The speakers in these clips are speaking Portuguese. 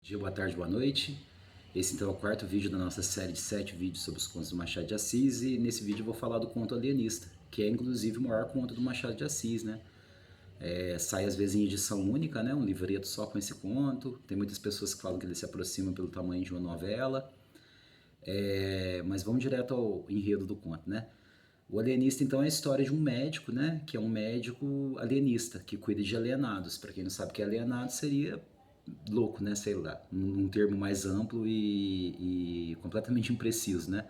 Dia, boa tarde, boa noite. Esse então é o quarto vídeo da nossa série de 7 vídeos sobre os contos do Machado de Assis, e nesse vídeo eu vou falar do conto Alienista, que é inclusive o maior conto do Machado de Assis, né? Sai às vezes em edição única, né? Um livreto só com esse conto. Tem muitas pessoas que falam que ele se aproxima pelo tamanho de uma novela. Mas vamos direto ao enredo do conto, né? O alienista, então, é a história de um médico, né? Que é um médico alienista, que cuida de alienados. Para quem não sabe o que é alienado, seria louco, né? Sei lá, num termo mais amplo e completamente impreciso, né?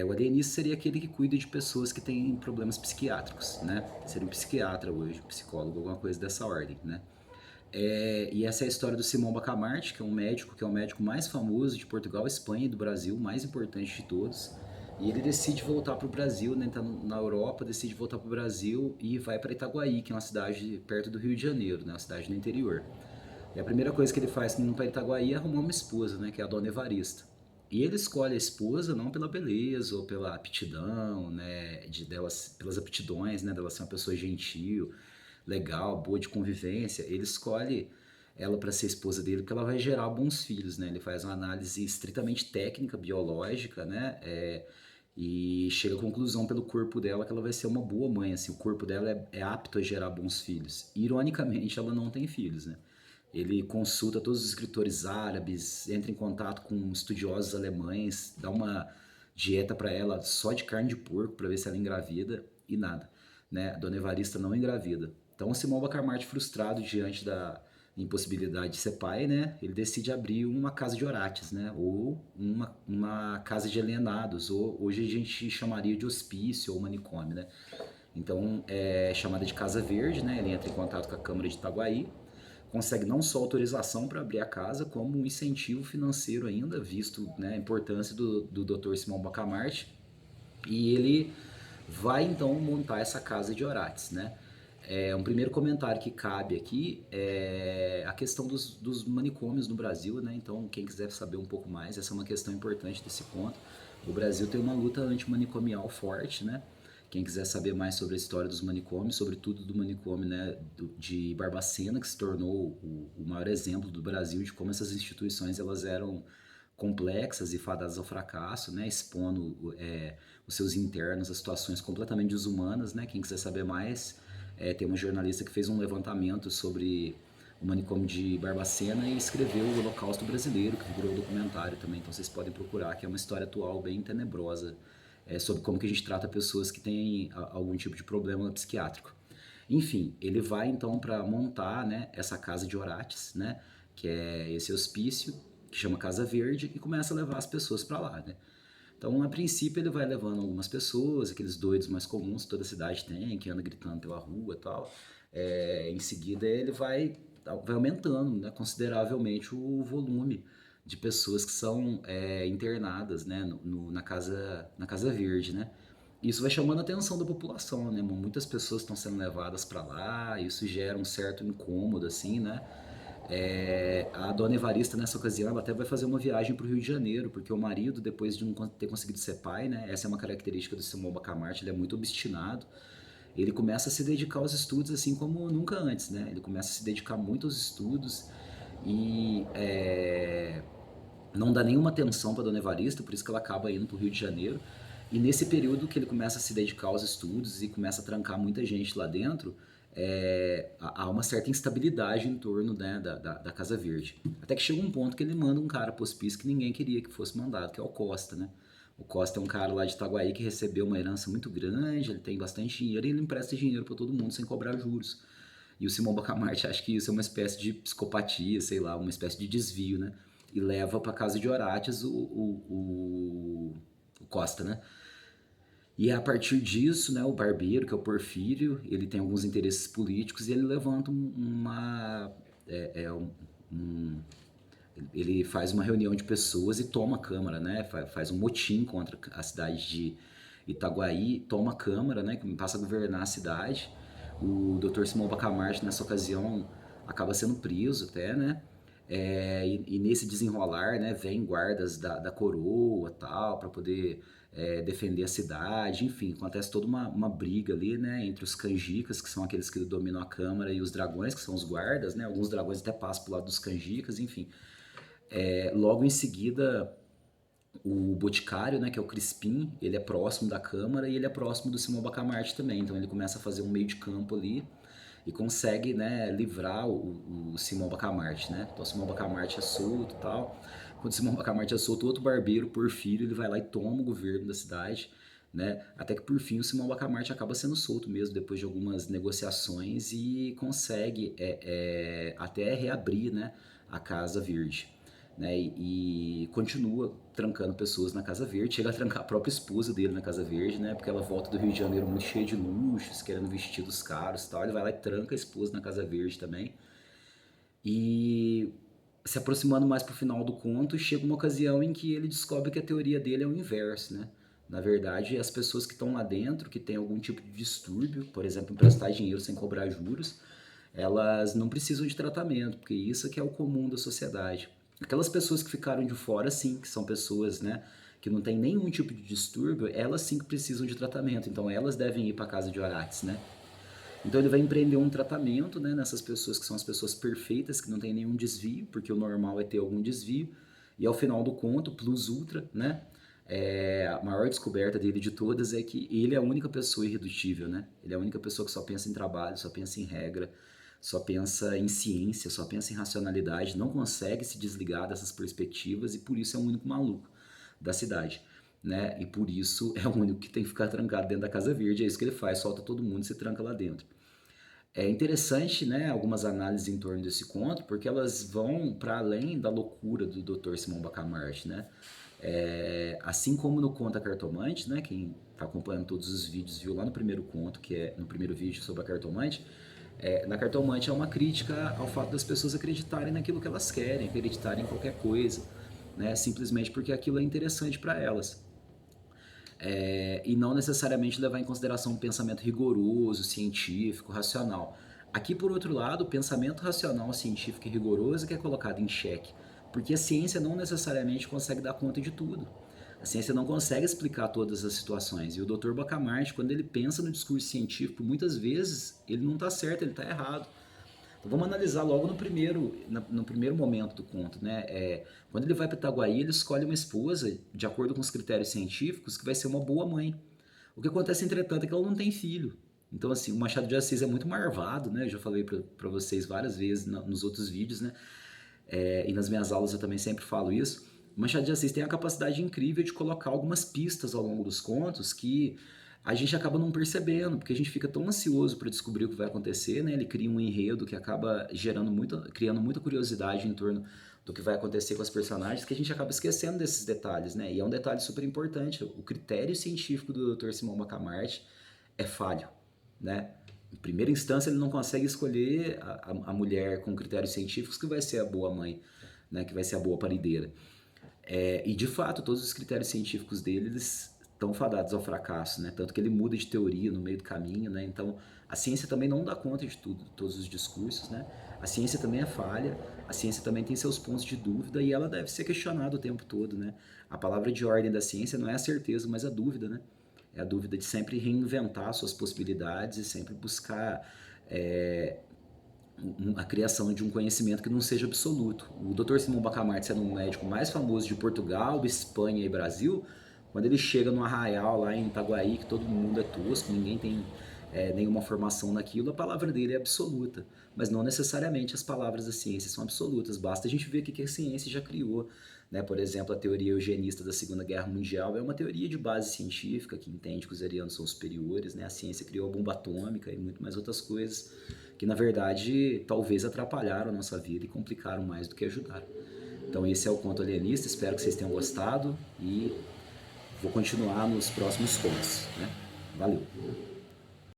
O alienista seria aquele que cuida de pessoas que têm problemas psiquiátricos, né? Seria um psiquiatra hoje, um psicólogo, alguma coisa dessa ordem, né? E essa é a história do Simão Bacamarte, que é o médico mais famoso de Portugal, Espanha e do Brasil, o mais importante de todos. E ele decide voltar para o Brasil, né? Tá na Europa, decide voltar para o Brasil e vai para Itaguaí, que é uma cidade perto do Rio de Janeiro, né? Uma cidade no interior. E a primeira coisa que ele faz indo para Itaguaí é arrumar uma esposa, né? Que é a Dona Evarista. E ele escolhe a esposa não pela beleza ou pela aptidão, né? Pelas aptidões, né? Dela ser uma pessoa gentil, legal, boa de convivência. Ele escolhe ela para ser esposa dele porque ela vai gerar bons filhos, né? Ele faz uma análise estritamente técnica, biológica, né? E chega à conclusão pelo corpo dela que ela vai ser uma boa mãe, assim, o corpo dela é apto a gerar bons filhos. Ironicamente, ela não tem filhos, né? Ele consulta todos os escritores árabes, entra em contato com estudiosos alemães, dá uma dieta para ela só de carne de porco para ver se ela engravida e nada, né? A Dona Evarista não engravida. Então, o Simão Bacamarte, frustrado diante da impossibilidade de ser pai, né? Ele decide abrir uma casa de orates, né? Ou uma casa de alienados, ou hoje a gente chamaria de hospício ou manicômio, né? Então, é chamada de Casa Verde, né? Ele entra em contato com a Câmara de Itaguaí, consegue não só autorização para abrir a casa, como um incentivo financeiro ainda, visto, né, a importância do Dr. Simão Bacamarte. E ele vai então montar essa casa de orates, né? Um primeiro comentário que cabe aqui é a questão dos manicômios no Brasil, né? Então, quem quiser saber um pouco mais, essa é uma questão importante desse ponto. O Brasil tem uma luta antimanicomial forte, né? Quem quiser saber mais sobre a história dos manicômios, sobretudo do manicômio, né, de Barbacena, que se tornou o maior exemplo do Brasil de como essas instituições elas eram complexas e fadadas ao fracasso, né, expondo os seus internos a situações completamente desumanas, né. Quem quiser saber mais, tem uma jornalista que fez um levantamento sobre o manicômio de Barbacena e escreveu o Holocausto Brasileiro, que virou documentário também, então vocês podem procurar, que é uma história atual bem tenebrosa, sobre como que a gente trata pessoas que têm algum tipo de problema psiquiátrico. Enfim, ele vai então para montar, né, essa casa de orates, né, que é esse hospício que chama Casa Verde, e começa a levar as pessoas para lá, né. Então, a princípio, ele vai levando algumas pessoas, aqueles doidos mais comuns que toda cidade tem, que anda gritando pela rua e tal. Em seguida, ele vai aumentando, né, consideravelmente o volume de pessoas que são internadas, né, na casa Verde, né. Isso vai chamando a atenção da população, né? Muitas pessoas estão sendo levadas para lá, isso gera um certo incômodo, assim, né? A Dona Evarista, nessa ocasião, ela até vai fazer uma viagem para o Rio de Janeiro, porque o marido, depois de não ter conseguido ser pai, né? Essa é uma característica do Simão Bacamarte, ele é muito obstinado. Ele começa a se dedicar aos estudos assim como nunca antes, né? Ele começa a se dedicar muito aos estudos e não dá nenhuma atenção para Dona Evarista, por isso que ela acaba indo para o Rio de Janeiro. E nesse período que ele começa a se dedicar aos estudos e começa a trancar muita gente lá dentro, há uma certa instabilidade em torno, né, da Casa Verde. Até que chega um ponto que ele manda um cara pro hospício que ninguém queria que fosse mandado, que é o Costa, né? O Costa é um cara lá de Itaguaí que recebeu uma herança muito grande, ele tem bastante dinheiro e ele empresta dinheiro para todo mundo sem cobrar juros. E o Simão Bacamarte acha que isso é uma espécie de psicopatia, sei lá, uma espécie de desvio, né? E leva para casa de Orates o Costa, né? E é a partir disso, né, o Barbeiro, que é o Porfírio, ele tem alguns interesses políticos e ele levanta uma... É, é um, um- ele faz uma reunião de pessoas e toma a Câmara, né? Faz um motim contra a cidade de Itaguaí, toma a Câmara, né? Que passa a governar a cidade. O Dr. Simão Bacamarte, nessa ocasião, acaba sendo preso até, né? E nesse desenrolar, né, vem guardas da coroa, tal, para poder defender a cidade, enfim, acontece toda uma briga ali, né, entre os canjicas, que são aqueles que dominam a Câmara, e os dragões, que são os guardas, né, alguns dragões até passam pro lado dos canjicas, enfim. Logo em seguida, o Boticário, né, que é o Crispim, ele é próximo da Câmara e ele é próximo do Simão Bacamarte também, então ele começa a fazer um meio de campo ali e consegue, né, livrar o Simão Bacamarte, né? Então o Simão Bacamarte é solto e tal. Quando o Simão Bacamarte é solto, outro barbeiro, Porfírio, ele vai lá e toma o governo da cidade, né? Até que por fim o Simão Bacamarte acaba sendo solto mesmo, depois de algumas negociações e consegue até reabrir, né, a Casa Verde. Né, e continua trancando pessoas na Casa Verde, chega a trancar a própria esposa dele na Casa Verde, né, porque ela volta do Rio de Janeiro muito cheia de luxos, querendo vestidos caros e tal, ele vai lá e tranca a esposa na Casa Verde também, e se aproximando mais pro final do conto, chega uma ocasião em que ele descobre que a teoria dele é o inverso, né, na verdade, as pessoas que estão lá dentro, que têm algum tipo de distúrbio, por exemplo, emprestar dinheiro sem cobrar juros, elas não precisam de tratamento, porque isso que é o comum da sociedade. Aquelas pessoas que ficaram de fora, sim, que são pessoas, né, que não têm nenhum tipo de distúrbio, elas sim que precisam de tratamento, então elas devem ir para a casa de Arates, né? Então ele vai empreender um tratamento, né, nessas pessoas que são as pessoas perfeitas, que não tem nenhum desvio, porque o normal é ter algum desvio, e ao final do conto, plus ultra, né, a maior descoberta dele de todas é que ele é a única pessoa irredutível, né? Ele é a única pessoa que só pensa em trabalho, só pensa em regra, só pensa em ciência, só pensa em racionalidade, não consegue se desligar dessas perspectivas e por isso é o único maluco da cidade, né? E por isso é o único que tem que ficar trancado dentro da Casa Verde, é isso que ele faz, solta todo mundo e se tranca lá dentro. É interessante, né, algumas análises em torno desse conto, porque elas vão para além da loucura do Dr. Simão Bacamarte, né? Assim como no Conto A Cartomante, né, quem está acompanhando todos os vídeos viu lá no primeiro conto, que é no primeiro vídeo sobre a Cartomante, na Cartomante é uma crítica ao fato das pessoas acreditarem naquilo que elas querem, acreditarem em qualquer coisa, né, simplesmente porque aquilo é interessante para elas. E não necessariamente levar em consideração um pensamento rigoroso, científico, racional. Aqui, por outro lado, o pensamento racional, científico e rigoroso que é colocado em xeque, porque a ciência não necessariamente consegue dar conta de tudo. A ciência não consegue explicar todas as situações. E o Dr. Bacamarte, quando ele pensa no discurso científico, muitas vezes ele não está certo, ele está errado. Então vamos analisar logo no primeiro momento do conto, né? Quando ele vai para Itaguaí, ele escolhe uma esposa, de acordo com os critérios científicos, que vai ser uma boa mãe. O que acontece, entretanto, é que ela não tem filho. Então, assim, o Machado de Assis é muito marvado, né? Eu já falei para vocês várias vezes nos outros vídeos, né? E nas minhas aulas eu também sempre falo isso. O Machado de Assis tem a capacidade incrível de colocar algumas pistas ao longo dos contos que a gente acaba não percebendo, porque a gente fica tão ansioso para descobrir o que vai acontecer, né? Ele cria um enredo que acaba criando muita curiosidade em torno do que vai acontecer com os personagens, que a gente acaba esquecendo desses detalhes, né? E é um detalhe super importante. O critério científico do Dr. Simão Bacamarte é falho, né? Em primeira instância, ele não consegue escolher a mulher com critérios científicos que vai ser a boa mãe, né? Que vai ser a boa parideira. E de fato, todos os critérios científicos dele, eles estão fadados ao fracasso, né? Tanto que ele muda de teoria no meio do caminho, né? Então, a ciência também não dá conta de tudo, de todos os discursos, né? A ciência também é falha, a ciência também tem seus pontos de dúvida e ela deve ser questionada o tempo todo, né? A palavra de ordem da ciência não é a certeza, mas a dúvida, né? É a dúvida de sempre reinventar suas possibilidades e sempre buscar a criação de um conhecimento que não seja absoluto. O Dr. Simão Bacamarte, sendo um médico mais famoso de Portugal, Espanha e Brasil, quando ele chega no arraial lá em Itaguaí, que todo mundo é tosco, ninguém tem nenhuma formação naquilo, a palavra dele é absoluta. Mas não necessariamente as palavras da ciência são absolutas, basta a gente ver o que a ciência já criou. Né? Por exemplo, a teoria eugenista da Segunda Guerra Mundial é uma teoria de base científica que entende que os arianos são superiores, né? A ciência criou a bomba atômica e muito mais outras coisas que, na verdade, talvez atrapalharam a nossa vida e complicaram mais do que ajudaram. Então esse é o Conto Alienista, espero que vocês tenham gostado e vou continuar nos próximos contos. Né? Valeu!